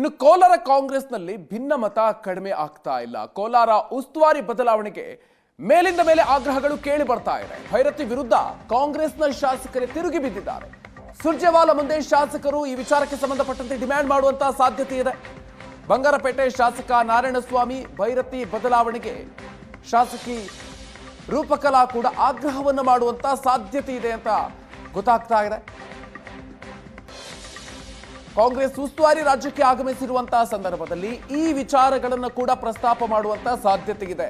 ಇನ್ನು ಕೋಲಾರ ಕಾಂಗ್ರೆಸ್ನಲ್ಲಿ ಭಿನ್ನಮತ ಕಡಿಮೆ ಆಗ್ತಾ ಇಲ್ಲ. ಕೋಲಾರ ಉಸ್ತುವಾರಿ ಬದಲಾವಣೆಗೆ ಮೇಲಿಂದ ಮೇಲೆ ಆಗ್ರಹಗಳು ಕೇಳಿ ಬರ್ತಾ ಇದೆ. ಭೈರತಿ ವಿರುದ್ಧ ಕಾಂಗ್ರೆಸ್ನ ಶಾಸಕರೇ ತಿರುಗಿ ಬಿದ್ದಿದ್ದಾರೆ. ಸುರ್ಜೇವಾಲಾ ಮುಂದೆ ಶಾಸಕರು ಈ ವಿಚಾರಕ್ಕೆ ಸಂಬಂಧಪಟ್ಟಂತೆ ಡಿಮ್ಯಾಂಡ್ ಮಾಡುವಂತಹ ಸಾಧ್ಯತೆ ಇದೆ. ಬಂಗಾರಪೇಟೆ ಶಾಸಕ ನಾರಾಯಣಸ್ವಾಮಿ ಭೈರತಿ ಬದಲಾವಣೆಗೆ ಶಾಸಕಿ ರೂಪಕಲಾ ಕೂಡ ಆಗ್ರಹವನ್ನು ಮಾಡುವಂತ ಸಾಧ್ಯತೆ ಇದೆ ಅಂತ ಗೊತ್ತಾಗ್ತಾ ಇದೆ. ಕಾಂಗ್ರೆಸ್ ಉಸ್ತುವಾರಿ ರಾಜ್ಯಕ್ಕೆ ಆಗಮಿಸಿರುವಂತಹ ಸಂದರ್ಭದಲ್ಲಿ ಈ ವಿಚಾರಗಳನ್ನು ಕೂಡ ಪ್ರಸ್ತಾಪ ಮಾಡುವಂತಹ ಸಾಧ್ಯತೆ ಇದೆ.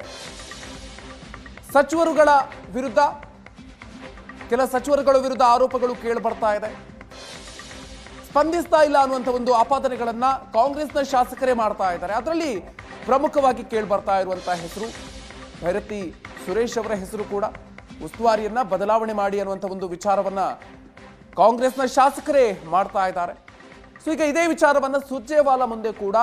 ಕೆಲ ಸಚಿವರುಗಳ ವಿರುದ್ಧ ಆರೋಪಗಳು ಕೇಳಿ ಬರ್ತಾ ಇದೆ. ಸ್ಪಂದಿಸ್ತಾ ಇಲ್ಲ ಅನ್ನುವಂಥ ಒಂದು ಆಪಾದನೆಗಳನ್ನ ಕಾಂಗ್ರೆಸ್ನ ಶಾಸಕರೇ ಮಾಡ್ತಾ ಇದ್ದಾರೆ. ಅದರಲ್ಲಿ ಪ್ರಮುಖವಾಗಿ ಕೇಳಿ ಬರ್ತಾ ಇರುವಂತಹ ಹೆಸರು ಭೈರತಿ ಸುರೇಶ್ ಅವರ ಹೆಸರು ಕೂಡ. ಉಸ್ತುವಾರಿಯನ್ನ ಬದಲಾವಣೆ ಮಾಡಿ ಅನ್ನುವಂಥ ಒಂದು ವಿಚಾರವನ್ನ ಕಾಂಗ್ರೆಸ್ನ ಶಾಸಕರೇ ಮಾಡ್ತಾ ಇದ್ದಾರೆ. ಸೊ ಈಗ ಇದೇ ವಿಚಾರವನ್ನ ಸುರ್ಜೇವಾಲಾ ಮುಂದೆ ಕೂಡ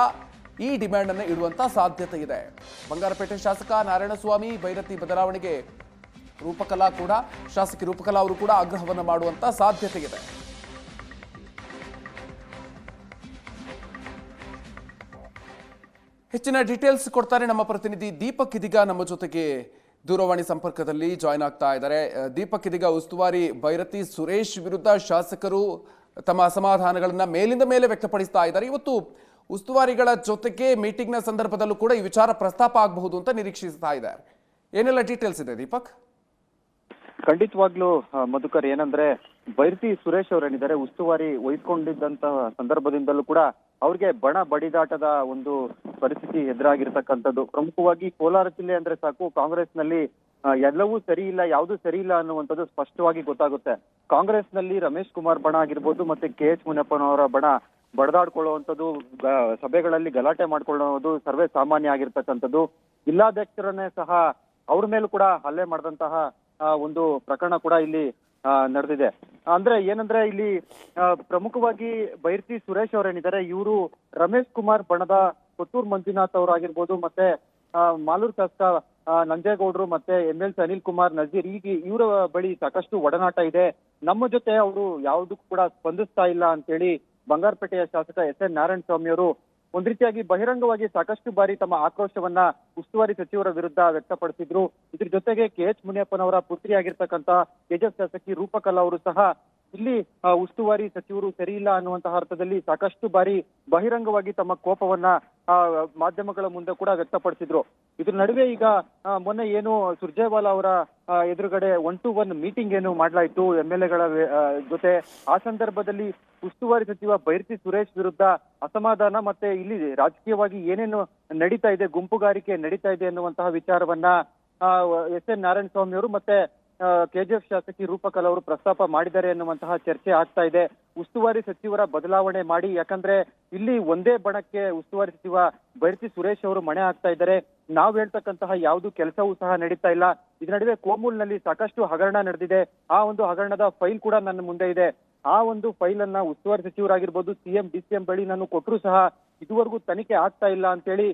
ಈ ಡಿಮ್ಯಾಂಡ್ ಅನ್ನು ಇಡುವಂತ ಸಾಧ್ಯತೆ ಇದೆ. ಬಂಗಾರಪೇಟೆ ಶಾಸಕ ನಾರಾಯಣಸ್ವಾಮಿ ಭೈರತಿ ಬದಲಾವಣೆಗೆ ಶಾಸಕಿ ರೂಪಕಲಾ ಅವರು ಕೂಡ ಆಗ್ರಹವನ್ನು ಮಾಡುವಂತ ಸಾಧ್ಯತೆ ಇದೆ. ಹೆಚ್ಚಿನ ಡೀಟೇಲ್ಸ್ ಕೊಡ್ತಾರೆ ನಮ್ಮ ಪ್ರತಿನಿಧಿ ದೀಪಕ್. ಇದೀಗ ನಮ್ಮ ಜೊತೆಗೆ ದೂರವಾಣಿ ಸಂಪರ್ಕದಲ್ಲಿ ಜಾಯ್ನ್ ಆಗ್ತಾ ಇದ್ದಾರೆ. ದೀಪಕ್, ಇದೀಗ ಉಸ್ತುವಾರಿ ಭೈರತಿ ಸುರೇಶ್ ವಿರುದ್ಧ ಶಾಸಕರು ತಮ್ಮ ಅಸಮಾಧಾನಗಳನ್ನ ಮೇಲಿಂದ ಮೇಲೆ ವ್ಯಕ್ತಪಡಿಸ್ತಾ ಇದ್ದಾರೆ. ಇವತ್ತು ಉಸ್ತುವಾರಿಗಳ ಜೊತೆಗೆ ಮೀಟಿಂಗ್ನ ಸಂದರ್ಭದಲ್ಲೂ ಕೂಡ ಈ ವಿಚಾರ ಪ್ರಸ್ತಾಪ ಆಗಬಹುದು ಅಂತ ನಿರೀಕ್ಷಿಸ್ತಾ ಇದ್ದಾರೆ. ಏನೆಲ್ಲ ಡೀಟೇಲ್ಸ್ ಇದೆ ದೀಪಕ್? ಖಂಡಿತವಾಗ್ಲೂ ಮಧುಕರ್, ಏನಂದ್ರೆ ಭೈರತಿ ಸುರೇಶ್ ಅವರೇನಿದ್ದಾರೆ ಉಸ್ತುವಾರಿ ವಹಿಸ್ಕೊಂಡಿದ್ದಂತಹ ಸಂದರ್ಭದಿಂದಲೂ ಕೂಡ ಅವ್ರಿಗೆ ಬಣ ಬಡಿದಾಟದ ಒಂದು ಪರಿಸ್ಥಿತಿ ಎದುರಾಗಿರ್ತಕ್ಕಂಥದ್ದು. ಪ್ರಮುಖವಾಗಿ ಕೋಲಾರ ಜಿಲ್ಲೆ ಅಂದ್ರೆ ಸಾಕು, ಕಾಂಗ್ರೆಸ್ನಲ್ಲಿ ಎಲ್ಲವೂ ಸರಿ ಇಲ್ಲ, ಯಾವುದು ಸರಿ ಇಲ್ಲ ಅನ್ನುವಂಥದ್ದು ಸ್ಪಷ್ಟವಾಗಿ ಗೊತ್ತಾಗುತ್ತೆ. ಕಾಂಗ್ರೆಸ್ನಲ್ಲಿ ರಮೇಶ್ ಕುಮಾರ್ ಬಣ ಆಗಿರ್ಬೋದು, ಮತ್ತೆ KH ಮುನಿಯಪ್ಪನವರ ಬಣ ಬಡದಾಡ್ಕೊಳ್ಳುವಂಥದ್ದು, ಸಭೆಗಳಲ್ಲಿ ಗಲಾಟೆ ಮಾಡ್ಕೊಳ್ಳೋದು ಸರ್ವೇ ಸಾಮಾನ್ಯ ಆಗಿರ್ತಕ್ಕಂಥದ್ದು. ಜಿಲ್ಲಾಧ್ಯಕ್ಷರನ್ನೇ ಸಹ ಅವ್ರ ಮೇಲೂ ಕೂಡ ಹಲ್ಲೆ ಮಾಡಿದಂತಹ ಒಂದು ಪ್ರಕರಣ ಕೂಡ ಇಲ್ಲಿ ನಡೆದಿದೆ. ಅಂದ್ರೆ ಏನಂದ್ರೆ ಇಲ್ಲಿ ಪ್ರಮುಖವಾಗಿ ಭೈರತಿ ಸುರೇಶ್ ಅವರೇನಿದ್ದಾರೆ ಇವರು ರಮೇಶ್ ಕುಮಾರ್ ಬಣದ ಕೊತ್ತೂರು ಮಂಜುನಾಥ್ ಅವರಾಗಿರ್ಬೋದು, ಮತ್ತೆ ಮಾಲೂರು ಶಾಸಕ ನಂಜೇಗೌಡರು, ಮತ್ತೆ MLC ಅನಿಲ್ ಕುಮಾರ್ ನಜೀರ್, ಈಗ ಇವರ ಬಳಿ ಸಾಕಷ್ಟು ಒಡನಾಟ ಇದೆ. ನಮ್ಮ ಜೊತೆ ಅವರು ಯಾವುದಕ್ಕೂ ಕೂಡ ಸ್ಪಂದಿಸ್ತಾ ಇಲ್ಲ ಅಂತೇಳಿ ಬಂಗಾರಪೇಟೆಯ ಶಾಸಕ SN ನಾರಾಯಣಸ್ವಾಮಿ ಅವರು ಒಂದ್ ರೀತಿಯಾಗಿ ಬಹಿರಂಗವಾಗಿ ಸಾಕಷ್ಟು ಬಾರಿ ತಮ್ಮ ಆಕ್ರೋಶವನ್ನ ಉಸ್ತುವಾರಿ ಸಚಿವರ ವಿರುದ್ಧ ವ್ಯಕ್ತಪಡಿಸಿದ್ರು. ಇದ್ರ ಜೊತೆಗೆ KH ಮುನಿಯಪ್ಪನವರ ಪುತ್ರಿ ಆಗಿರ್ತಕ್ಕಂಥ KGF ಶಾಸಕಿ ರೂಪಕಲಾ ಅವರು ಸಹ ಇಲ್ಲಿ ಉಸ್ತುವಾರಿ ಸಚಿವರು ಸರಿ ಇಲ್ಲ ಅನ್ನುವಂತಹ ಅರ್ಥದಲ್ಲಿ ಸಾಕಷ್ಟು ಬಾರಿ ಬಹಿರಂಗವಾಗಿ ತಮ್ಮ ಕೋಪವನ್ನ ಮಾಧ್ಯಮಗಳ ಮುಂದೆ ಕೂಡ ವ್ಯಕ್ತಪಡಿಸಿದ್ರು. ಇದ್ರ ನಡುವೆ ಈಗ ಮೊನ್ನೆ ಏನು ಸುರ್ಜೇವಾಲಾ ಅವರ ಎದುರುಗಡೆ 1-to-1 ಮೀಟಿಂಗ್ ಏನು ಮಾಡಲಾಯಿತು MLA-ಗಳ ಜೊತೆ, ಆ ಸಂದರ್ಭದಲ್ಲಿ ಉಸ್ತುವಾರಿ ಸಚಿವ ಭೈರತಿ ಸುರೇಶ್ ವಿರುದ್ಧ ಅಸಮಾಧಾನ ಮತ್ತೆ ಇಲ್ಲಿ ರಾಜಕೀಯವಾಗಿ ಏನೇನು ನಡೀತಾ ಇದೆ, ಗುಂಪುಗಾರಿಕೆ ನಡೀತಾ ಇದೆ ಅನ್ನುವಂತಹ ವಿಚಾರವನ್ನ SN ನಾರಾಯಣಸ್ವಾಮಿ ಅವರು ಮತ್ತೆ KGF ಶಾಸಕಿ ರೂಪಕಲಾ ಅವರು ಪ್ರಸ್ತಾಪ ಮಾಡಿದ್ದಾರೆ ಅನ್ನುವಂತಹ ಚರ್ಚೆ ಆಗ್ತಾ ಇದೆ. ಉಸ್ತುವಾರಿ ಸಚಿವರ ಬದಲಾವಣೆ ಮಾಡಿ, ಯಾಕಂದ್ರೆ ಇಲ್ಲಿ ಒಂದೇ ಬಣಕ್ಕೆ ಉಸ್ತುವಾರಿ ಸಚಿವ ಭೈರತಿ ಸುರೇಶ್ ಅವರು ಮಣೆ ಆಗ್ತಾ ಇದ್ದಾರೆ. ನಾವು ಹೇಳ್ತಕ್ಕಂತಹ ಯಾವುದು ಕೆಲಸವೂ ಸಹ ನಡೀತಾ ಇಲ್ಲ. ಇದ್ರ ನಡುವೆ ಕೋಮೂಲ್ನಲ್ಲಿ ಸಾಕಷ್ಟು ಹಗರಣ ನಡೆದಿದೆ. ಆ ಒಂದು ಹಗರಣದ ಫೈಲ್ ಕೂಡ ನನ್ನ ಮುಂದೆ ಇದೆ. ಆ ಒಂದು ಫೈಲ್ ಅನ್ನ ಉಸ್ತುವಾರಿ ಸಚಿವರಾಗಿರ್ಬೋದು, CM DCM ಬಳಿ ನಾನು ಕೊಟ್ಟರು ಸಹ ಇದುವರೆಗೂ ತನಿಖೆ ಆಗ್ತಾ ಇಲ್ಲ ಅಂತೇಳಿ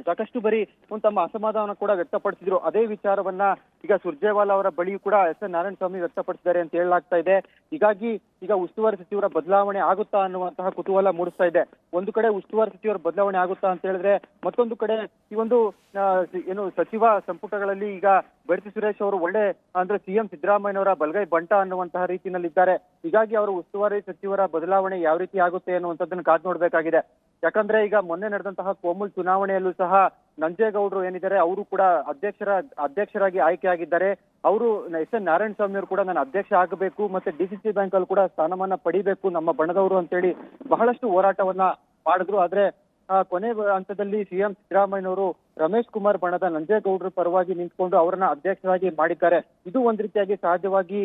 ಸಾಕಷ್ಟು ಬರೀ ತಮ್ಮ ಅಸಮಾಧಾನ ಕೂಡ ವ್ಯಕ್ತಪಡಿಸಿದ್ರು. ಅದೇ ವಿಚಾರವನ್ನ ಈಗ ಸುರ್ಜೇವಾಲಾ ಅವರ ಬಳಿ ಕೂಡ SN ನಾರಾಯಣಸ್ವಾಮಿ ವ್ಯಕ್ತಪಡಿಸಿದ್ದಾರೆ ಅಂತ ಹೇಳಲಾಗ್ತಾ ಇದೆ. ಹೀಗಾಗಿ ಈಗ ಉಸ್ತುವಾರಿ ಸಚಿವರ ಬದಲಾವಣೆ ಆಗುತ್ತಾ ಅನ್ನುವಂತಹ ಕುತೂಹಲ ಮೂಡಿಸ್ತಾ ಇದೆ. ಒಂದು ಕಡೆ ಉಸ್ತುವಾರಿ ಸಚಿವರ ಬದಲಾವಣೆ ಆಗುತ್ತಾ ಅಂತ ಹೇಳಿದ್ರೆ, ಮತ್ತೊಂದು ಕಡೆ ಈ ಒಂದು ಏನು ಸಚಿವ ಸಂಪುಟಗಳಲ್ಲಿ ಈಗ ಭೈರತಿ ಸುರೇಶ್ ಅವರು ಒಳ್ಳೆ ಅಂದ್ರೆ CM ಸಿದ್ದರಾಮಯ್ಯನವರ ಬಲಗೈ ಬಂಟ ಅನ್ನುವಂತಹ ರೀತಿಯಲ್ಲಿದ್ದಾರೆ. ಹೀಗಾಗಿ ಅವರು ಉಸ್ತುವಾರಿ ಸಚಿವರ ಬದಲಾವಣೆ ಯಾವ ರೀತಿ ಆಗುತ್ತೆ ಅನ್ನುವಂಥದ್ದನ್ನು ಕಾದು ನೋಡ್ಬೇಕಾಗಿದೆ. ಯಾಕಂದ್ರೆ ಈಗ ಮೊನ್ನೆ ನಡೆದಂತಹ ಕೋಮುಲ್ ಚುನಾವಣೆಯಲ್ಲೂ ಸಹ ನಂಜೇಗೌಡರು ಏನಿದ್ದಾರೆ ಅವರು ಕೂಡ ಅಧ್ಯಕ್ಷರಾಗಿ ಆಯ್ಕೆ ಆಗಿದ್ದಾರೆ. ಅವರು SN ನಾರಾಯಣಸ್ವಾಮಿ ಅವರು ಕೂಡ ನಾನು ಅಧ್ಯಕ್ಷ ಆಗಬೇಕು, ಮತ್ತೆ DCC ಬ್ಯಾಂಕ್ ಅಲ್ಲಿ ಕೂಡ ಸ್ಥಾನಮಾನ ಪಡಿಬೇಕು ನಮ್ಮ ಬಣದವರು ಅಂತೇಳಿ ಬಹಳಷ್ಟು ಹೋರಾಟವನ್ನ ಮಾಡಿದ್ರು. ಆದ್ರೆ ಕೊನೆ ಹಂತದಲ್ಲಿ CM ಸಿದ್ದರಾಮಯ್ಯನವರು ರಮೇಶ್ ಕುಮಾರ್ ಬಣದ ನಂಜೇಗೌಡರ ಪರವಾಗಿ ನಿಂತ್ಕೊಂಡು ಅವರನ್ನ ಅಧ್ಯಕ್ಷರಾಗಿ ಮಾಡಿದ್ದಾರೆ. ಇದು ಒಂದ್ ರೀತಿಯಾಗಿ ಸಹಜವಾಗಿ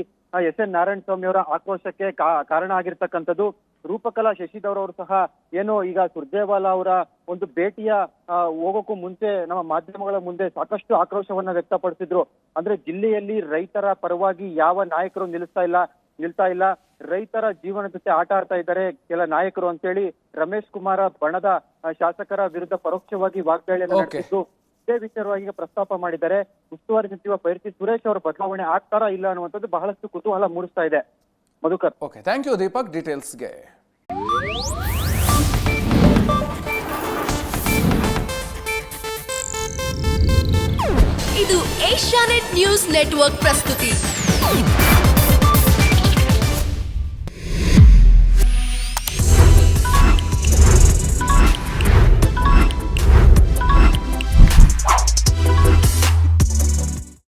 SN ನಾರಾಯಣಸ್ವಾಮಿ ಅವರ ಆಕ್ರೋಶಕ್ಕೆ ಕಾರಣ ಆಗಿರ್ತಕ್ಕಂಥದ್ದು. ರೂಪಕಲಾ ಶಶಿಧರ್ ಅವರು ಸಹ ಏನು ಈಗ ಸುರ್ಜೇವಾಲಾ ಅವರ ಒಂದು ಭೇಟಿಯ ಹೋಗೋಕ್ಕೂ ಮುಂಚೆ ನಮ್ಮ ಮಾಧ್ಯಮಗಳ ಮುಂದೆ ಸಾಕಷ್ಟು ಆಕ್ರೋಶವನ್ನ ವ್ಯಕ್ತಪಡಿಸಿದ್ರು. ಅಂದ್ರೆ ಜಿಲ್ಲೆಯಲ್ಲಿ ರೈತರ ಪರವಾಗಿ ಯಾವ ನಾಯಕರು ನಿಲ್ತಾ ಇಲ್ಲ, ರೈತರ ಜೀವನ ಜೊತೆ ಆಟ ಆಡ್ತಾ ಇದ್ದಾರೆ ಕೆಲ ನಾಯಕರು ಅಂತೇಳಿ ರಮೇಶ್ ಕುಮಾರ ಬಣದ ಶಾಸಕರ ವಿರುದ್ಧ ಪರೋಕ್ಷವಾಗಿ ವಾಗ್ದಾಳಿಯನ್ನು ನಡೆಸಿದ್ದು. ಇದೇ ವಿಚಾರವಾಗಿ ಪ್ರಸ್ತಾಪ ಮಾಡಿದ್ದಾರೆ. ಉಸ್ತುವಾರಿ ಸಚಿವ ಭೈರತಿ ಸುರೇಶ್ ಅವರ ಬದಲಾವಣೆ ಆಗ್ತಾರಾ ಇಲ್ಲ ಅನ್ನುವಂಥದ್ದು ಬಹಳಷ್ಟು ಕುತೂಹಲ ಮೂಡಿಸ್ತಾ ಇದೆ. Madhukar. Okay, thank you Deepak ಡೀಟೇಲ್ಸ್ಗೆ. ಇದು ಏಷ್ಯಾನೆಟ್ ನ್ಯೂಸ್ ನೆಟ್ವರ್ಕ್ ಪ್ರಸ್ತುತಿ.